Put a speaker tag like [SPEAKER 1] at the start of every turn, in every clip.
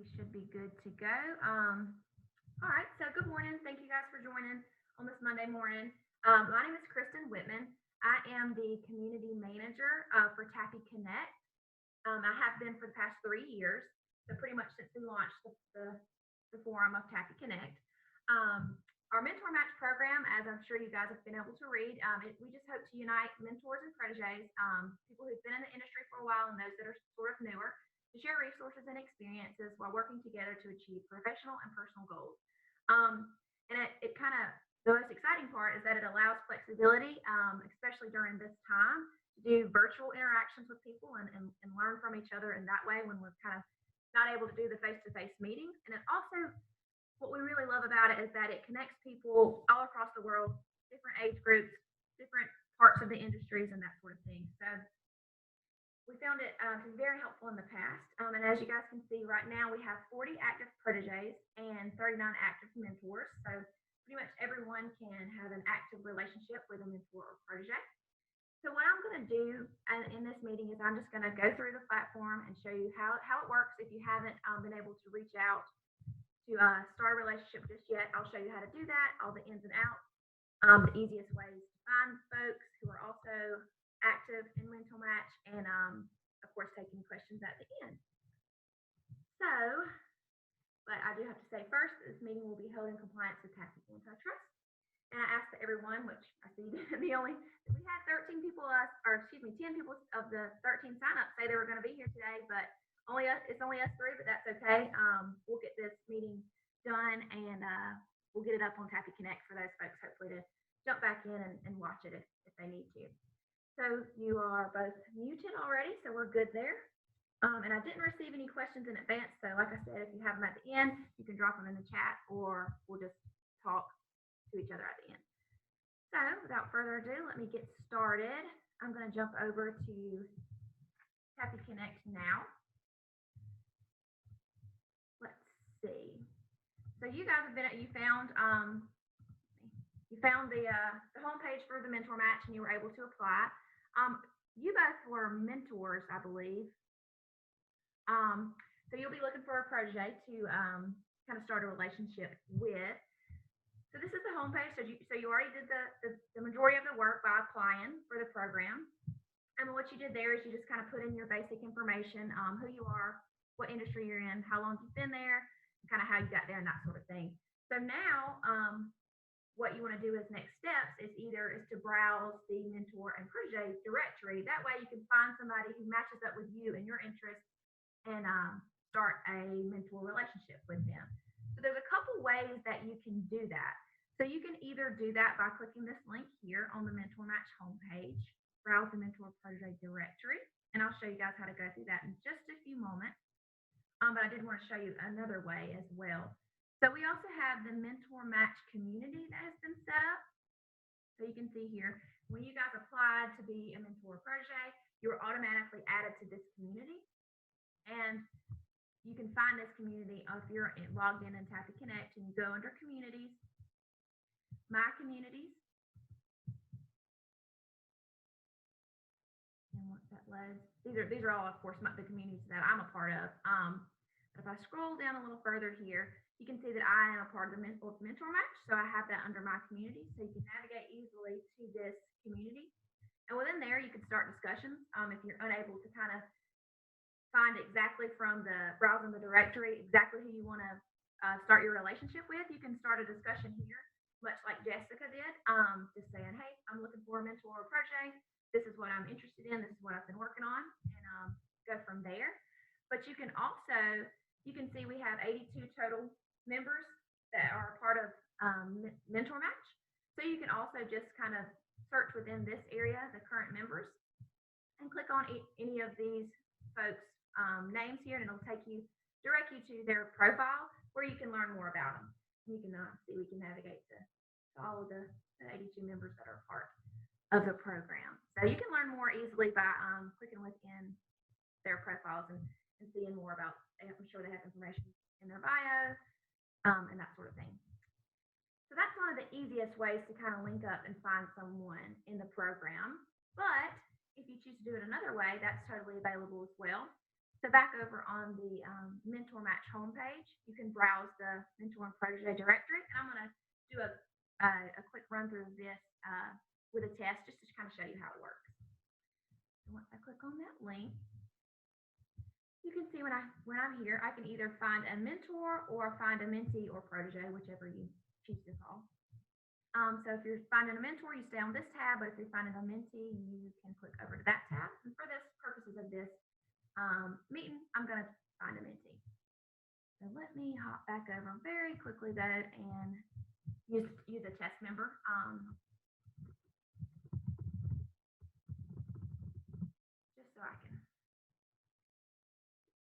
[SPEAKER 1] We should be good to go. All right, so good morning. Thank you guys for joining on this Monday morning. My name is Kristen Whitman. I am the community manager for TAPPI Connect. I have been for the past 3 years, so pretty much since we launched the forum of TAPPI Connect. Our mentor match program, as I'm sure you guys have been able to read, we just hope to unite mentors and proteges, people who've been in the industry for a while and those that are sort of newer, to share resources and experiences while working together to achieve professional and personal goals. And it kind of, the most exciting part is that it allows flexibility, especially during this time, to do virtual interactions with people and learn from each other in that way when we're kind of not able to do the face-to-face meetings. And it also, what we really love about it is that it connects people all across the world, different age groups, different parts of the industries and that sort of thing. So we found it to be very helpful in the past. And as you guys can see right now, we have 40 active proteges and 39 active mentors. So pretty much everyone can have an active relationship with a mentor or protege. So what I'm going to do in this meeting is I'm just going to go through the platform and show you how it works. If you haven't been able to reach out to start a relationship just yet, I'll show you how to do that, all the ins and outs, the easiest ways to find folks who are also active in mental match, and of course taking questions at the end. So, but I do have to say first, this meeting will be held in compliance with TAPPI antitrust. And I asked that everyone, which I see we had 13 people, 10 people of the 13 signups say they were going to be here today, but it's only us three, but that's okay. We'll get this meeting done and we'll get it up on TAPPI Connect for those folks, hopefully, to jump back in and watch it if they need to. So you are both muted already, so we're good there. And I didn't receive any questions in advance, so like I said, if you have them at the end, you can drop them in the chat or we'll just talk to each other at the end. So without further ado, let me get started. I'm going to jump over to TAPPI Connect now. Let's see. So you guys have you found the homepage for the mentor match and you were able to apply. You both were mentors, I believe. So you'll be looking for a protege to kind of start a relationship with. So this is the homepage. So you already did the majority of the work by applying for the program. And what you did there is you just kind of put in your basic information, who you are, what industry you're in, how long you've been there, kind of how you got there and that sort of thing. So now what you want to do as next steps is to browse the mentor and protege directory. That way you can find somebody who matches up with you and your interests and start a mentor relationship with them. So there's a couple ways that you can do that. So you can either do that by clicking this link here on the Mentor Match homepage, browse the mentor protege directory, and I'll show you guys how to go through that in just a few moments. But I did want to show you another way as well. So we also have the Mentor Match community that has been set up. So you can see here, when you guys applied to be a mentor or protege, you were automatically added to this community. And you can find this community if you're logged in TAPPI Connect and you go under communities, my communities. And once that loads, these are all, of course, the communities that I'm a part of. If I scroll down a little further here, you can see that I am a part of the mentor match. So I have that under my community. So you can navigate easily to this community. And within there, you can start discussions. If you're unable to kind of find exactly from the browsing the directory exactly who you want to start your relationship with, you can start a discussion here, much like Jessica did, just saying, hey, I'm looking for a mentor or protege. This is what I'm interested in. This is what I've been working on, and go from there. But you can also, you can see we have 82 total members that are part of Mentor Match. So you can also just kind of search within this area, the current members, and click on any of these folks' names here, and it'll direct you to their profile where you can learn more about them. You can see we can navigate to all of the 82 members that are part of the program. So you can learn more easily by clicking within their profiles and seeing more about, I'm sure they have information in their bio and that sort of thing. So that's one of the easiest ways to kind of link up and find someone in the program. But if you choose to do it another way, that's totally available as well. So back over on the Mentor Match homepage, you can browse the Mentor and Protege directory. And I'm going to do a quick run through of this with a test just to kind of show you how it works. So once I click on that link, you can see when I'm here, I can either find a mentor or find a mentee or protege, whichever you choose to call. So if you're finding a mentor, you stay on this tab, but if you're finding a mentee, you can click over to that tab. And for this purposes of this meeting, I'm going to find a mentee. So let me hop back over very quickly though and use a test member. Just so I can,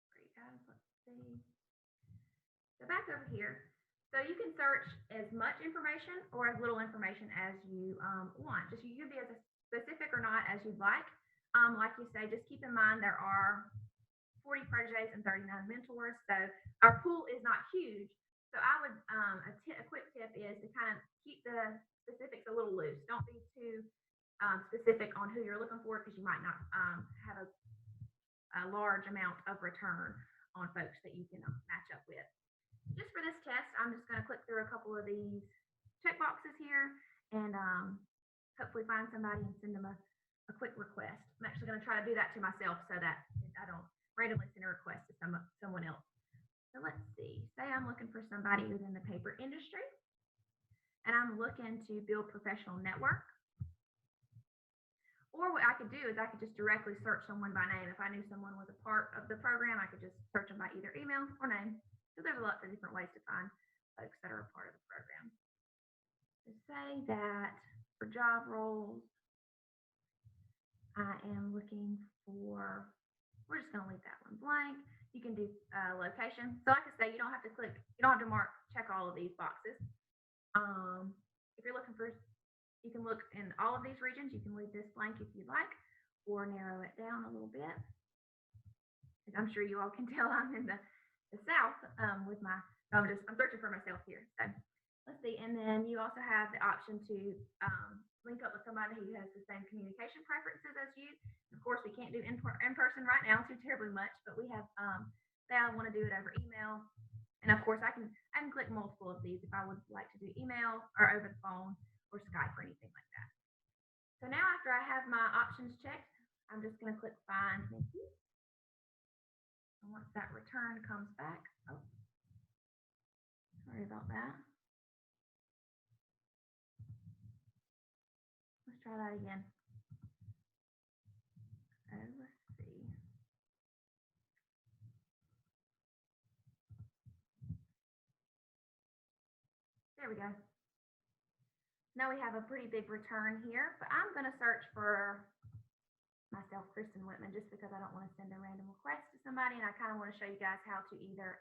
[SPEAKER 1] for you guys, let's see. So back over here, so you can search as much information or as little information as you want. Just you can be as specific or not as you'd like. Like you say, just keep in mind there are 40 proteges and 39 mentors, so our pool is not huge. So I would a quick tip is to kind of keep the specifics a little loose. Don't be too specific on who you're looking for because you might not have a large amount of return on folks that you can match up with. Just for this test, I'm just going to click through a couple of these check boxes here and hopefully find somebody and send them a quick request. I'm actually going to try to do that to myself so that I don't randomly send a request to someone else. So let's see. Say I'm looking for somebody who's in the paper industry, and I'm looking to build professional network. Or what I could do is I could just directly search someone by name. If I knew someone was a part of the program, I could just search them by either email or name. So there's lots of different ways to find folks that are a part of the program. So say that for job roles, I am looking for, we're just going to leave that one blank. You can do location. So like I say, you don't have to check all of these boxes. If you're looking for, you can look in all of these regions. You can leave this blank if you'd like, or narrow it down a little bit. As I'm sure you all can tell, I'm in the South with my, I'm searching for myself here. So let's see. And then you also have the option to link up with somebody who has the same communication preferences as you. Of course, we can't do in person right now too terribly much, but we have, say I want to do it over email. And of course, I can click multiple of these if I would like to do email or over the phone or Skype or anything like that. So now after I have my options checked, I'm just going to click Find Mentee. And once that return comes back, oh, sorry about that. Let's try that again. Let's see. There we go. Now we have a pretty big return here, but I'm going to search for myself, Kristen Whitman, just because I don't want to send a random request to somebody, and I kind of want to show you guys how to either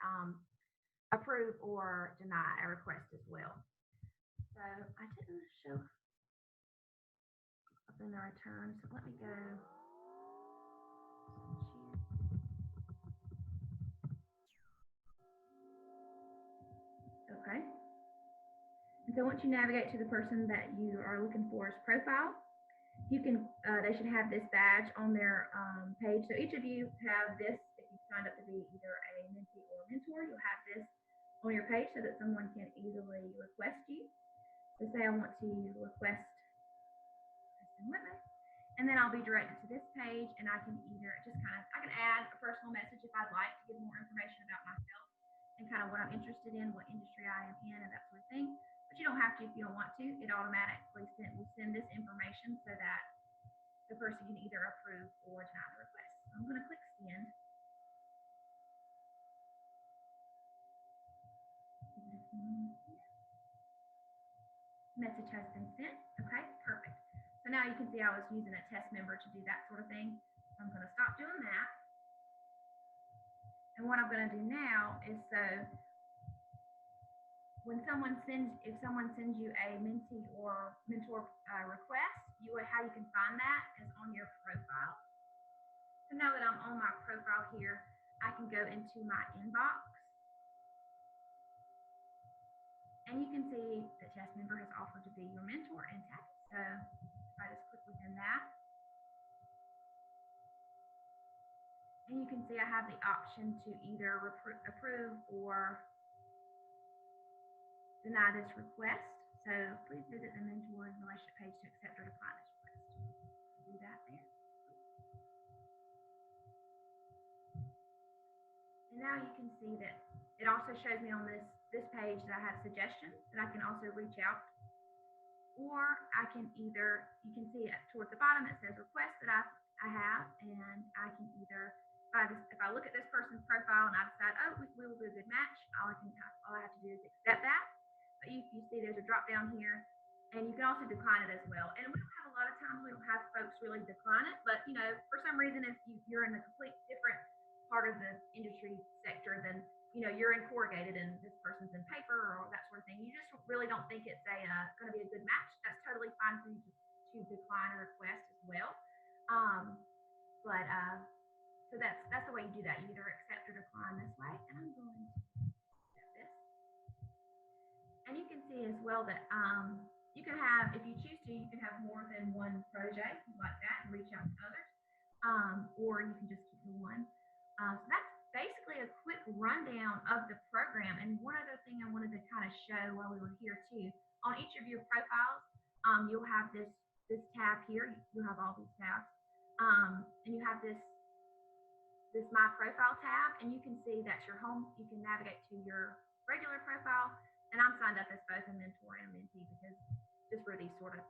[SPEAKER 1] approve or deny a request as well. So I didn't show up in the return, so let me go. Okay. And so once you navigate to the person that you are looking for's profile, you can, they should have this badge on their page. So each of you have this. If you signed up to be either a mentee or a mentor, you'll have this on your page so that someone can easily request you. So say I want to request Kristen Whitman, and then I'll be directed to this page, and I can either just I can add a personal message if I'd like to give more information about myself and kind of what I'm interested in, what industry I am in, and that sort of thing. But you don't have to if you don't want to. It automatically will send this information so that the person can either approve or deny the request. So I'm going to click Send. Message has been sent. Okay, perfect. So now you can see I was using a test member to do that sort of thing. So I'm going to stop doing that. And what I'm going to do now is when if someone sends you a mentee or mentor request, how you can find that is on your profile. So now that I'm on my profile here, I can go into my inbox, and you can see the test member has offered to be your mentor and TAPPI. So if I just click within that, And you can see I have the option to either approve or deny this request. So please visit the mentor relationship page to accept or decline this request. Do that there. And now you can see that it also shows me on this page that I have suggestions that I can also reach out, or I can either, you can see towards the bottom it says requests that I have, and I can either, if I look at this person's profile and I decide, oh, we will be a good match, all I have to do is accept that. But you see there's a drop down here, and you can also decline it as well. And we don't have a lot of times, we don't have folks really decline it, but for some reason, if you're in a complete different part of the industry sector than you're in corrugated and this person's in paper or that sort of thing, you just really don't think it's going to be a good match, that's totally fine for you to decline a request as well. So that's the way you do that. You either accept or decline this way, and I'm going to accept this. And you can see as well that you can have, if you choose to, you can have more than one project like that and reach out to others, or you can just keep the one. So that's basically a quick rundown of the program. And one other thing I wanted to kind of show while we were here too, on each of your profiles, you'll have this tab here. You'll have all these tabs, and you have this My Profile tab, and you can see that's your home. You can navigate to your regular profile, and I'm signed up as both a mentor and a mentee because just for these sort of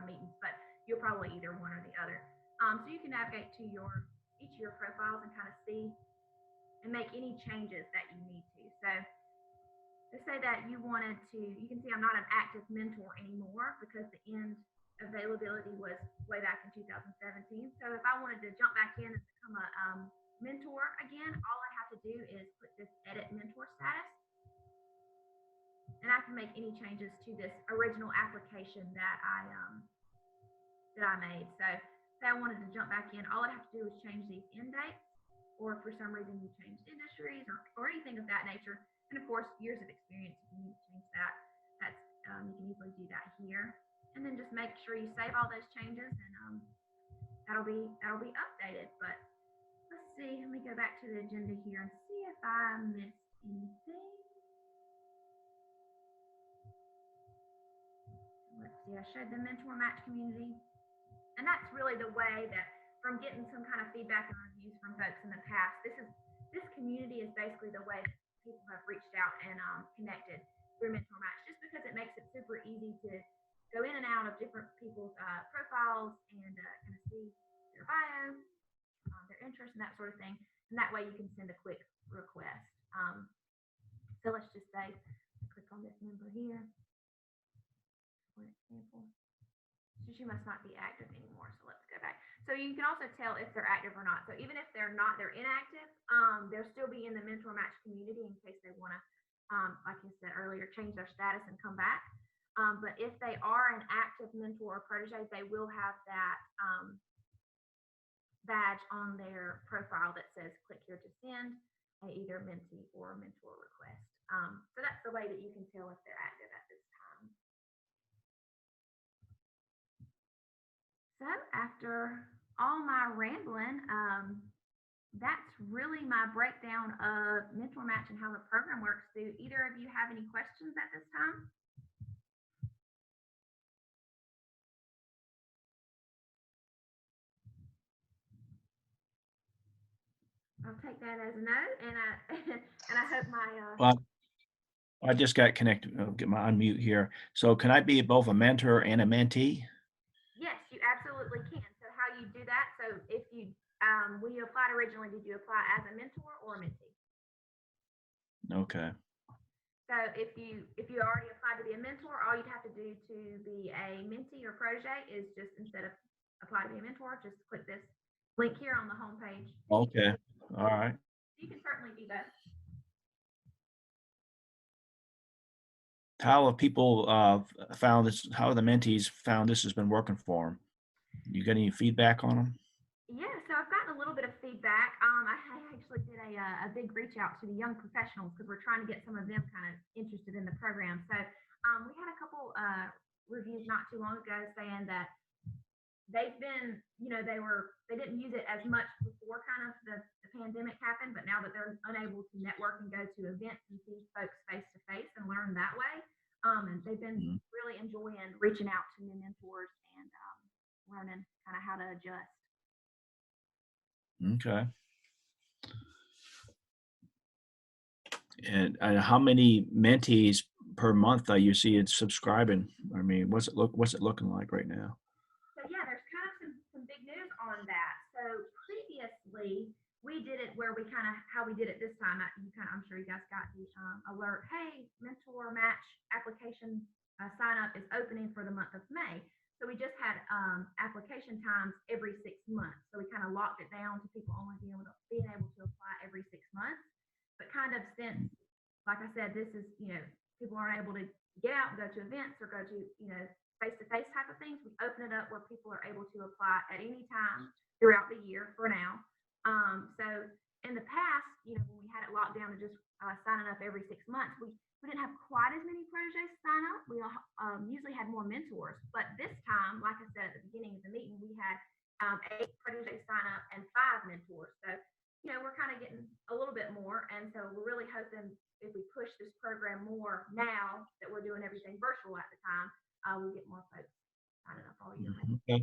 [SPEAKER 1] meetings, but you'll probably either one or the other. So you can navigate to each of your profiles and kind of see and make any changes that you need to. So to say that you wanted to, you can see I'm not an active mentor anymore because the end availability was way back in 2017. So if I wanted to jump back in and become a mentor again, all I have to do is click this edit mentor status, and I can make any changes to this original application that I made. So say I wanted to jump back in, all I have to do is change these end dates, or if for some reason you changed industries or anything of that nature, and of course years of experience, if you need to change that, you can easily do that here, and then just make sure you save all those changes, and that'll be updated. But let's see, let me go back to the agenda here and see if I missed anything. Let's see, I showed the mentor match community, and that's really the way that, from getting some kind of feedback and reviews from folks in the past, this community is basically the way that people have reached out and connected through mentor match, just because it makes it super easy to go in and out of different people's profiles and kind of see their bio, their interests, and that sort of thing. And that way you can send a quick request. So let's just say, click on this member here, for example. So she must not be active anymore. So let's go back. So you can also tell if they're active or not. So even if they're not, they're inactive, they'll still be in the mentor match community in case they want to, like I said earlier, change their status and come back. But if they are an active mentor or protege, they will have that badge on their profile that says click here to send either mentee or mentor request. So that's the way that you can tell if they're active at this time. So after all my rambling, that's really my breakdown of mentor match and how the program works. Do either of you have any questions at this time? I'll take that as a no, and I hope my
[SPEAKER 2] Well, I just got connected. I'll get my unmute here. So can I be both a mentor and a mentee?
[SPEAKER 1] Yes, you absolutely can. So how you do that? So if you when you applied originally, did you apply as a mentor or a mentee?
[SPEAKER 2] Okay.
[SPEAKER 1] So if you already applied to be a mentor, all you'd have to do to be a mentee or protege is just, instead of apply to be a mentor, just click this link here on the homepage.
[SPEAKER 2] Okay. All right.
[SPEAKER 1] You can certainly do that.
[SPEAKER 2] How have people found this? How have the mentees found this has been working for them? You got any feedback on them?
[SPEAKER 1] Yeah, so I've gotten a little bit of feedback. I actually did a big reach out to the young professionals because we're trying to get some of them kind of interested in the program. So we had a couple reviews not too long ago saying that they've been, they didn't use it as much before kind of the pandemic happened, but now that they're unable to network and go to events and see folks face to face and learn that way, and they've been really enjoying reaching out to new mentors and learning kind of how to adjust.
[SPEAKER 2] Okay. And how many mentees per month are you see it subscribing? I mean, what's it looking like right now?
[SPEAKER 1] So yeah, there's kind of some big news on that. So previously we did it where we kind of how we did it this time. I'm sure you guys got the alert. Hey, mentor match application sign up is opening for the month of May. So we just had application times every 6 months. So we kind of locked it down to people only being able to apply every 6 months. But kind of since, like I said, this is, people aren't able to get out and go to events or go to, face-to-face type of things, we open it up where people are able to apply at any time throughout the year for now. So in the past, when we had it locked down to just signing up every 6 months, we didn't have quite as many proteges sign up. We usually had more mentors. But this time, like I said at the beginning of the meeting, we had 8 proteges sign up and 5 mentors. So we're kind of getting a little bit more. And so we're really hoping if we push this program more now that we're doing everything virtual at the time, we'll get more folks signing up all year.
[SPEAKER 2] Okay.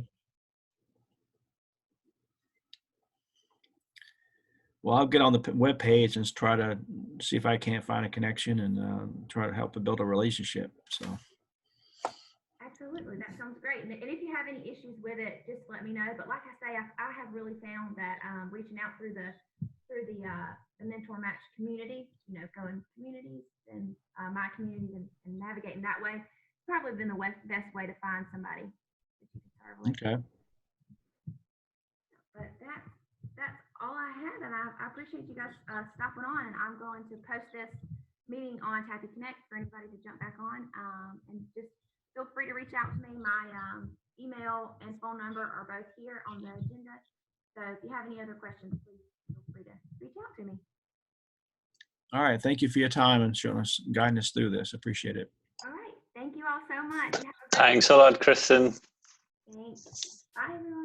[SPEAKER 2] Well, I'll get on the web page and try to see if I can't find a connection and try to help build a relationship. So.
[SPEAKER 1] Absolutely, that sounds great. And if you have any issues with it, just let me know. But like I say, I have really found that reaching out through the mentor match community, going communities and my communities and navigating that way, probably been the best way to find somebody that you can serve with.
[SPEAKER 2] Okay.
[SPEAKER 1] But that's all I had, and I appreciate you guys stopping on. And I'm going to post this meeting on TAPPI Connect for anybody to jump back on, and just feel free to reach out to me. My email and phone number are both here on the agenda. So if you have any other questions, please feel free to reach out to me.
[SPEAKER 2] All right. Thank you for your time and showing us, guiding us through this. Appreciate it.
[SPEAKER 1] All right. Thank you all so much.
[SPEAKER 3] Thanks a lot, Kristen.
[SPEAKER 1] Thanks. Bye, everyone.